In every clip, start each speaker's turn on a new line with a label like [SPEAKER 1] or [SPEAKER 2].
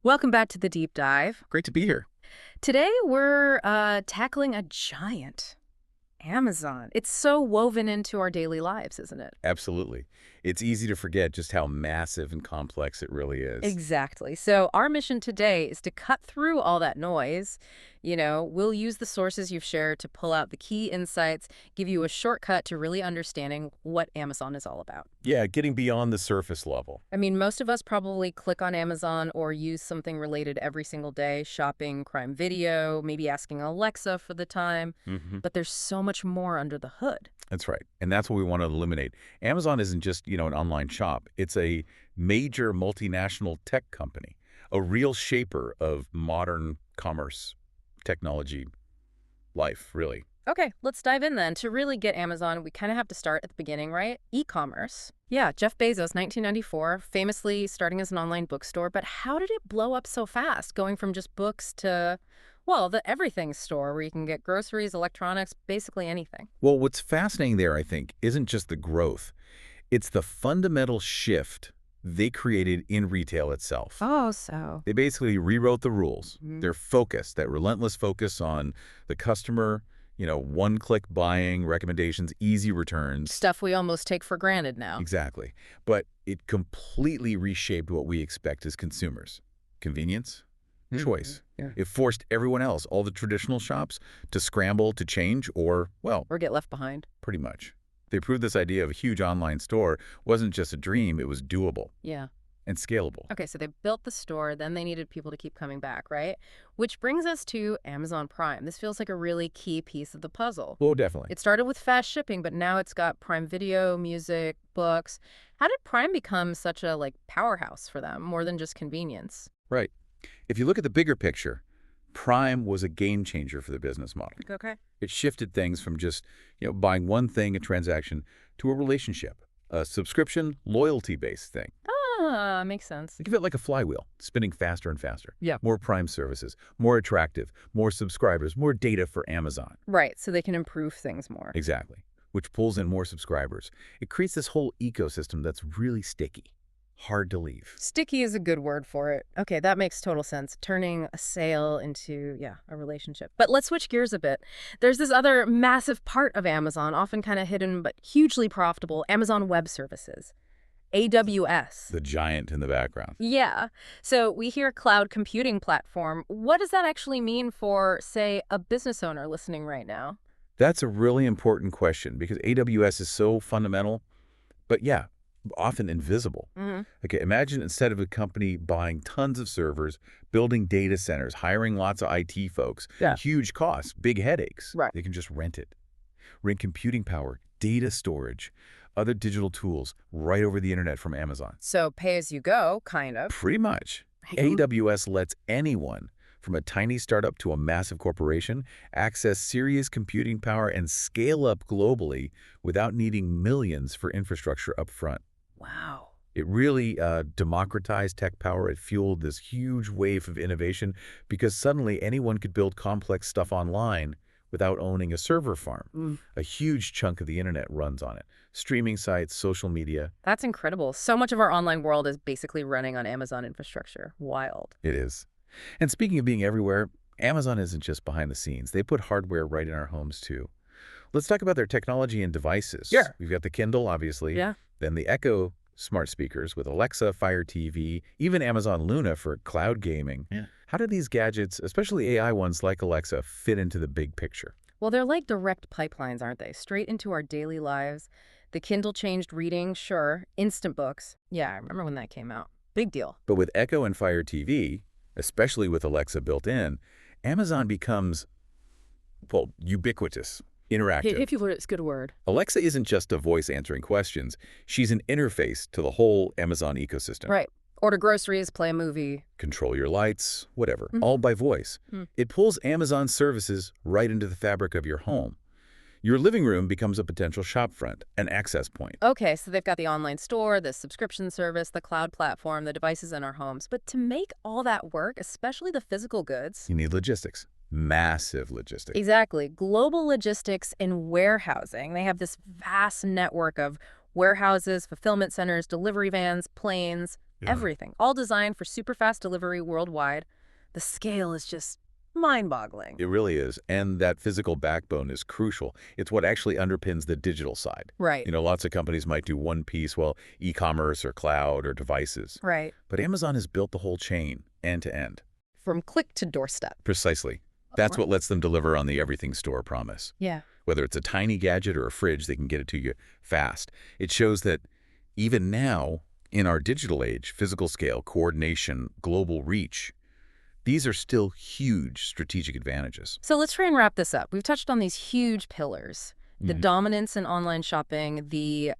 [SPEAKER 1] Welcome back to the deep dive.
[SPEAKER 2] Great to be here.
[SPEAKER 1] Today we're tackling a giant, Amazon. It's so woven into our daily lives, isn't it?
[SPEAKER 2] Absolutely. It's easy to forget just how massive and complex it really is.
[SPEAKER 1] Exactly. So our mission today is to cut through all that noise. We'll use the sources you've shared to pull out the key insights, give you a shortcut to really understanding what Amazon is all about.
[SPEAKER 2] Yeah, getting beyond the surface level.
[SPEAKER 1] I mean, most of us probably click on Amazon or use something related every single day, shopping, Prime Video, maybe asking Alexa for the time. But there's so much more under the hood.
[SPEAKER 2] That's right. And that's what we want to eliminate. Amazon isn't just, an online shop. It's a major multinational tech company, a real shaper of modern commerce, technology, life, really.
[SPEAKER 1] Okay, let's dive in then. To really get Amazon, we kind of have to start at the beginning, right? E-commerce. Yeah, Jeff Bezos, 1994, famously starting as an online bookstore. But how did it blow up so fast, going from just books to, well, the everything store where you can get groceries, electronics, basically anything?
[SPEAKER 2] Well, what's fascinating there, I think, isn't just the growth. It's the fundamental shift they created in retail itself.
[SPEAKER 1] Oh, so.
[SPEAKER 2] They basically rewrote the rules. Their focus, that relentless focus on the customer, one-click buying, recommendations, easy returns.
[SPEAKER 1] Stuff we almost take for granted now.
[SPEAKER 2] Exactly. But it completely reshaped what we expect as consumers. Convenience, choice.
[SPEAKER 1] Yeah.
[SPEAKER 2] It forced everyone else, all the traditional shops, to scramble, to change, or, well,
[SPEAKER 1] Or get left behind.
[SPEAKER 2] pretty much. They proved this idea of a huge online store wasn't just a dream, it was doable
[SPEAKER 1] Yeah.
[SPEAKER 2] and scalable.
[SPEAKER 1] Okay, so they built the store, then they needed people to keep coming back, right? Which brings us to Amazon Prime. This feels like a really key piece of the puzzle.
[SPEAKER 2] Well, definitely.
[SPEAKER 1] It started with fast shipping, but now it's got Prime Video, music, books. How did Prime become such a powerhouse for them, more than just convenience?
[SPEAKER 2] Right. If you look at the bigger picture, Prime was a game changer for the business model.
[SPEAKER 1] Okay.
[SPEAKER 2] It shifted things from just, buying one thing, a transaction, to a relationship, a subscription, loyalty-based thing.
[SPEAKER 1] Ah, makes sense.
[SPEAKER 2] Think of it like a flywheel, spinning faster and faster.
[SPEAKER 1] Yeah.
[SPEAKER 2] More Prime services, more attractive, more subscribers, more data for Amazon.
[SPEAKER 1] Right, so they can improve things more.
[SPEAKER 2] Exactly. Which pulls in more subscribers. It creates this whole ecosystem that's really sticky, hard to leave.
[SPEAKER 1] Sticky is a good word for it. Okay, that makes total sense. Turning a sale into, a relationship. But let's switch gears a bit. There's this other massive part of Amazon, often kind of hidden but hugely profitable, Amazon Web Services. AWS.
[SPEAKER 2] The giant in the background.
[SPEAKER 1] Yeah. So we hear cloud computing platform. What does that actually mean for, say, a business owner listening right now?
[SPEAKER 2] That's a really important question because AWS is so fundamental, but yeah, often invisible. Okay, imagine instead of a company buying tons of servers, building data centers, hiring lots of IT folks,
[SPEAKER 1] Yeah.
[SPEAKER 2] huge costs, big headaches.
[SPEAKER 1] Right.
[SPEAKER 2] They can just rent it. Rent computing power, data storage, other digital tools right over the internet from Amazon.
[SPEAKER 1] So pay as you go, kind of.
[SPEAKER 2] Pretty much. AWS lets anyone, from a tiny startup to a massive corporation, access serious computing power and scale up globally without needing millions for infrastructure up front.
[SPEAKER 1] Wow.
[SPEAKER 2] It really democratized tech power. It fueled this huge wave of innovation because suddenly anyone could build complex stuff online without owning a server farm. A huge chunk of the internet runs on it. Streaming sites, social media.
[SPEAKER 1] That's incredible. So much of our online world is basically running on Amazon infrastructure. Wild.
[SPEAKER 2] It is. And speaking of being everywhere, Amazon isn't just behind the scenes. They put hardware right in our homes, too. Let's talk about their technology and devices.
[SPEAKER 1] Sure.
[SPEAKER 2] We've got the Kindle, obviously.
[SPEAKER 1] Yeah.
[SPEAKER 2] Then the Echo smart speakers with Alexa, Fire TV, even Amazon Luna for cloud gaming.
[SPEAKER 1] Yeah.
[SPEAKER 2] How do these gadgets, especially AI ones like Alexa, fit into the big picture?
[SPEAKER 1] Well, they're like direct pipelines, aren't they? Straight into our daily lives. The Kindle changed reading, sure. Instant books. Yeah, I remember when that came out. Big deal.
[SPEAKER 2] But with Echo and Fire TV, especially with Alexa built in, Amazon becomes, well, ubiquitous, interactive.
[SPEAKER 1] If you were, it's a good word.
[SPEAKER 2] Alexa isn't just a voice answering questions. She's an interface to the whole Amazon ecosystem.
[SPEAKER 1] Right. Order groceries, play a movie.
[SPEAKER 2] Control your lights, whatever, all by voice. It pulls Amazon services right into the fabric of your home. Your living room becomes a potential shopfront, an access point.
[SPEAKER 1] Okay, so they've got the online store, the subscription service, the cloud platform, the devices in our homes. But to make all that work, especially the physical goods.
[SPEAKER 2] You need logistics. Massive logistics.
[SPEAKER 1] Exactly. Global logistics and warehousing. They have this vast network of warehouses, fulfillment centers, delivery vans, planes,
[SPEAKER 2] Yeah.
[SPEAKER 1] everything, all designed for super fast delivery worldwide. The scale is just mind-boggling.
[SPEAKER 2] It really is. And that physical backbone is crucial. It's what actually underpins the digital side.
[SPEAKER 1] Right,
[SPEAKER 2] Lots of companies might do one piece, well, e-commerce or cloud or devices.
[SPEAKER 1] right.
[SPEAKER 2] But Amazon has built the whole chain, end to end.
[SPEAKER 1] From click to doorstep.
[SPEAKER 2] Precisely. That's what lets them deliver on the everything store promise.
[SPEAKER 1] Yeah.
[SPEAKER 2] Whether it's a tiny gadget or a fridge, they can get it to you fast. It shows that even now, in our digital age, physical scale, coordination, global reach, these are still huge strategic advantages.
[SPEAKER 1] So let's try and wrap this up. We've touched on these huge pillars, the
[SPEAKER 2] Mhm.
[SPEAKER 1] dominance in online shopping, the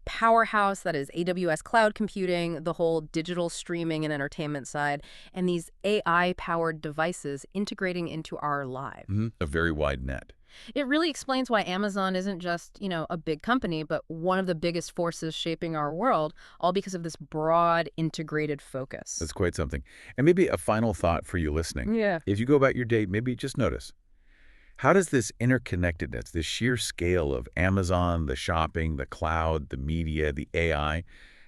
[SPEAKER 1] powerhouse that is AWS cloud computing, the whole digital streaming and entertainment side, and these AI-powered devices integrating into our lives.
[SPEAKER 2] A very wide net.
[SPEAKER 1] It really explains why Amazon isn't just, a big company, but one of the biggest forces shaping our world, all because of this broad, integrated focus.
[SPEAKER 2] That's quite something. And maybe a final thought for you listening.
[SPEAKER 1] Yeah.
[SPEAKER 2] If you go about your day, maybe just notice, how does this interconnectedness, this sheer scale of Amazon, the shopping, the cloud, the media, the AI,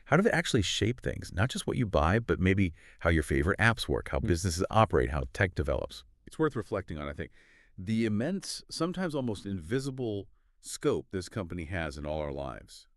[SPEAKER 2] how do they actually shape things? Not just what you buy, but maybe how your favorite apps work, how businesses operate, how tech develops. It's worth reflecting on, I think. The immense, sometimes almost invisible scope this company has in all our lives.